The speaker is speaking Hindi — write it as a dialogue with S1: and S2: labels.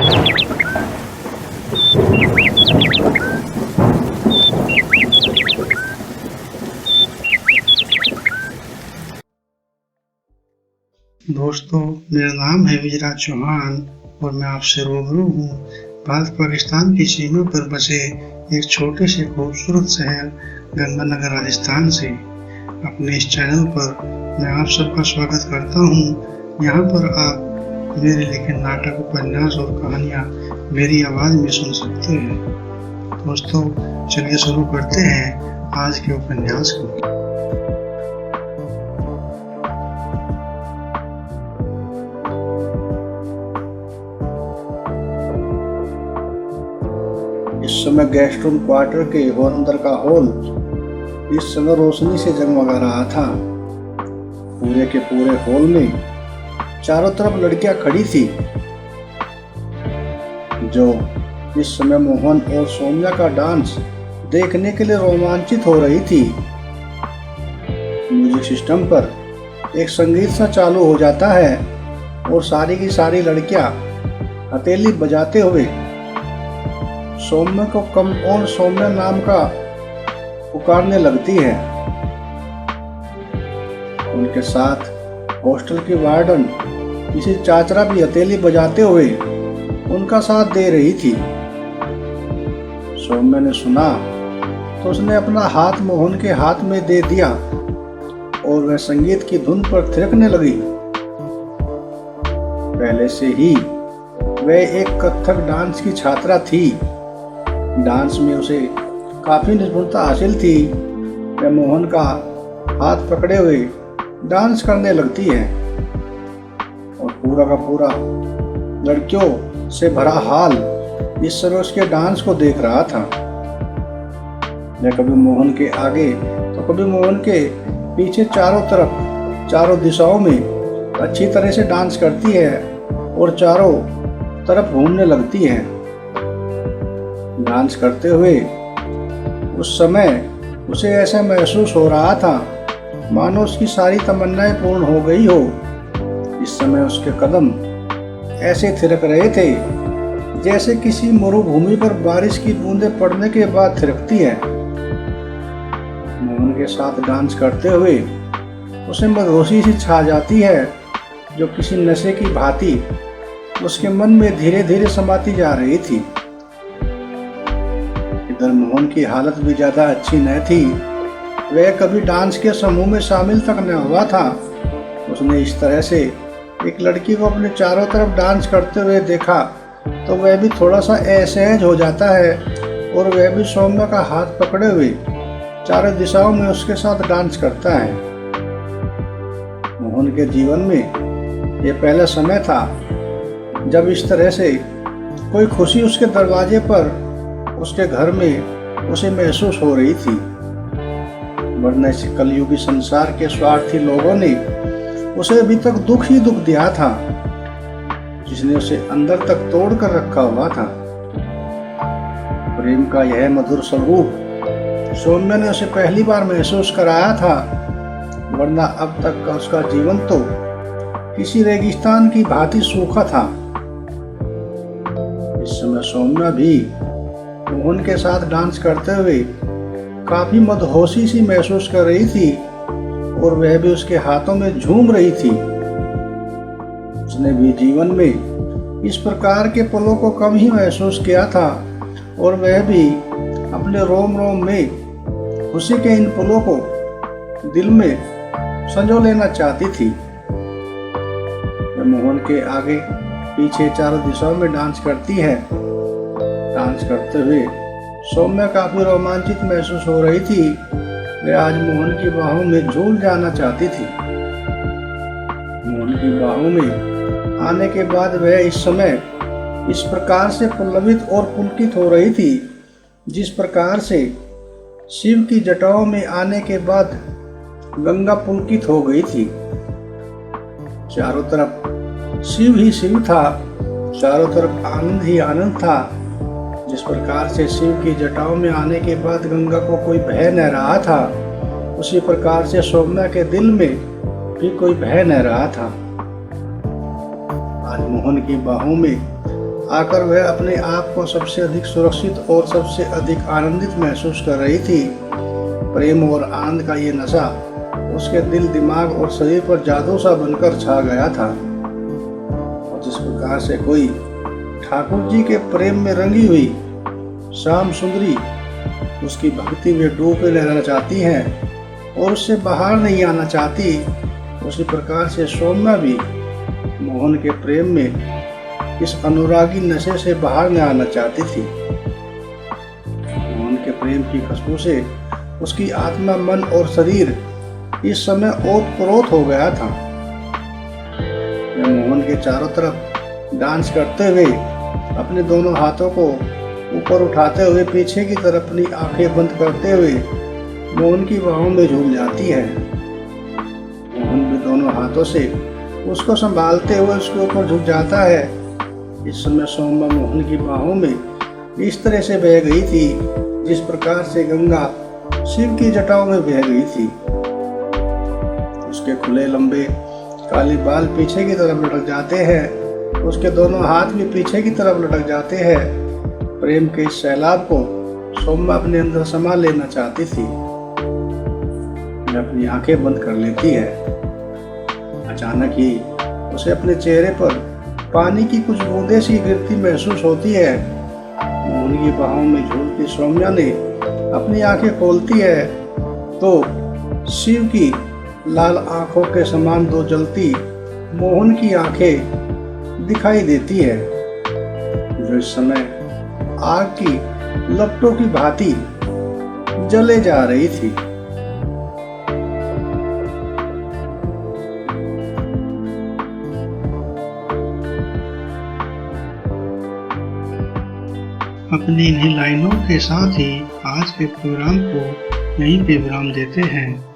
S1: दोस्तों, मेरा नाम है विजयराज चौहान और मैं आपसे रूबरू हूँ भारत पाकिस्तान की सीमा पर बसे एक छोटे से खूबसूरत शहर गंगानगर राजस्थान से। अपने इस चैनल पर मैं आप सबका स्वागत करता हूँ। यहाँ पर आप मेरे लिखे नाटक, उपन्यास और कहानियाँ मेरी आवाज़ में सुन सकते हैं। दोस्तों, चलिए शुरू करते हैं आज के उपन्यास को।
S2: इस समय गेस्ट रूम क्वार्टर के अंदर का हॉल इस समय रोशनी से जगमगा रहा था। पूरे के पूरे हॉल में चारों तरफ लड़कियां खड़ी थी जो इस समय मोहन और सौम्या का डांस देखने के लिए रोमांचित हो रही थी। म्यूजिक सिस्टम पर एक संगीत सा चालू हो जाता है और सारी की सारी लड़कियां हथेली बजाते हुए सौम्या को कम ऑन सौम्या नाम का पुकारने लगती है। उनके साथ हॉस्टल की वार्डन किसी चाचरा भी हथेली बजाते हुए उनका साथ दे रही थी। सौम्या ने सुना तो उसने अपना हाथ मोहन के हाथ में दे दिया और वह संगीत की धुन पर थिरकने लगी। पहले से ही वह एक कथक डांस की छात्रा थी। डांस में उसे काफी निपुणता हासिल थी। वह मोहन का हाथ पकड़े हुए डांस करने लगती है और पूरा का पूरा लड़कियों से भरा हाल इस समय उसके डांस को देख रहा था। वह कभी मोहन के आगे तो कभी मोहन के पीछे चारों तरफ चारों दिशाओं में अच्छी तरह से डांस करती है और चारों तरफ घूमने लगती है। डांस करते हुए उस समय उसे ऐसा महसूस हो रहा था मानो उसकी सारी तमन्नाएं पूर्ण हो गई हो। इस समय उसके कदम ऐसे थिरक रहे थे जैसे किसी मरुभूमि पर बारिश की बूंदें पड़ने के बाद थिरकती है। मोहन के साथ डांस करते हुए उसे मदहोशी सी छा जाती है जो किसी नशे की भांति उसके मन में धीरे धीरे समाती जा रही थी। इधर मोहन की हालत भी ज्यादा अच्छी न थी। वह कभी डांस के समूह में शामिल तक न हुआ था। उसने इस तरह से एक लड़की को अपने चारों तरफ डांस करते हुए देखा तो वह भी थोड़ा सा असहज हो जाता है और वह भी सौम्या का हाथ पकड़े हुए चारों दिशाओं में उसके साथ डांस करता है। मोहन के जीवन में यह पहला समय था जब इस तरह से कोई खुशी उसके दरवाजे पर उसके घर में उसे महसूस हो रही थी। वरना इस कलयुगी संसार के स्वार्थी लोगों ने उसे अभी तक दुख ही दुख दिया था जिसने उसे अंदर तक तोड़ कर रखा हुआ था। प्रेम का यह मधुर स्वरूप सौम्या ने उसे पहली बार महसूस कराया था। वरना अब तक का उसका जीवन तो किसी रेगिस्तान की भांति सूखा था। इस समय सौम्या भी मोहन के साथ डांस करते हुए काफी मदहोशी सी महसूस कर रही थी और वह भी उसके हाथों में झूम रही थी। उसने भी जीवन में इस प्रकार के पलों को कम ही महसूस किया था और वह भी अपने रोम रोम में खुशी के इन पलों को दिल में संजो लेना चाहती थी। वह मोहन के आगे पीछे चारों दिशाओं में डांस करती है। डांस करते हुए सौम्या काफी रोमांचित महसूस हो रही थी। वह आज मोहन की बाहों में झूल जाना चाहती थी। मोहन की बाहों में आने के बाद वह इस समय इस प्रकार से पल्लवित और पुलकित हो रही थी जिस प्रकार से शिव की जटाओं में आने के बाद गंगा पुलकित हो गई थी। चारों तरफ शिव ही शिव था, चारों तरफ आनंद ही आनंद था। जिस प्रकार से शिव की जटाओं में आने के बाद गंगा को कोई भय न रहा था, उसी प्रकार से सौम्या के दिल में भी कोई भय न रहा था। आज मोहन की बाहों में आकर वह अपने आप को सबसे अधिक सुरक्षित और सबसे अधिक आनंदित महसूस कर रही थी। प्रेम और आनंद का ये नशा उसके दिल, दिमाग और शरीर पर जादू सा बनकर छा गया था। और जिस प्रकार से कोई ठाकुर जी के प्रेम में रंगी हुई श्याम सुंदरी उसकी भक्ति में डूब के रहना चाहती हैं और उससे बाहर नहीं आना चाहती, उसी प्रकार से सौम्या भी मोहन के प्रेम में इस अनुरागी नशे से बाहर न आना चाहती थी। मोहन के प्रेम की खुशबू से उसकी आत्मा, मन और शरीर इस समय ओतप्रोत हो गया था। वह मोहन के चारों तरफ डांस करते हुए अपने दोनों हाथों को ऊपर उठाते हुए पीछे की तरफ अपनी आंखें बंद करते हुए मोहन की बाहों में झूल जाती है। मोहन भी दोनों हाथों से उसको संभालते हुए उसके ऊपर झुक जाता है। इस समय सौम्या मोहन की बाहों में इस तरह से बह गई थी जिस प्रकार से गंगा शिव की जटाओं में बह गई थी। उसके खुले लंबे काले बाल पीछे की तरफ लटक जाते हैं, उसके दोनों हाथ भी पीछे की तरफ लटक जाते हैं। प्रेम के इस सैलाब को सौम्या अपने अंदर समा लेना चाहती थी। वह अपनी आंखें बंद कर लेती है। अचानक ही उसे अपने चेहरे पर पानी की कुछ बूंदें सी गिरती महसूस होती है। मोहन की बाहों में झूलती सौम्या ने अपनी आंखें खोलती है तो शिव की लाल आंखों के समान दो जलती मोहन की आंखें दिखाई देती है, जो इस समय आग की लपटों की भांति जले जा रही थी।
S1: अपनी इन्हीं लाइनों के साथ ही आज के प्रोग्राम को यहीं पे विराम देते हैं।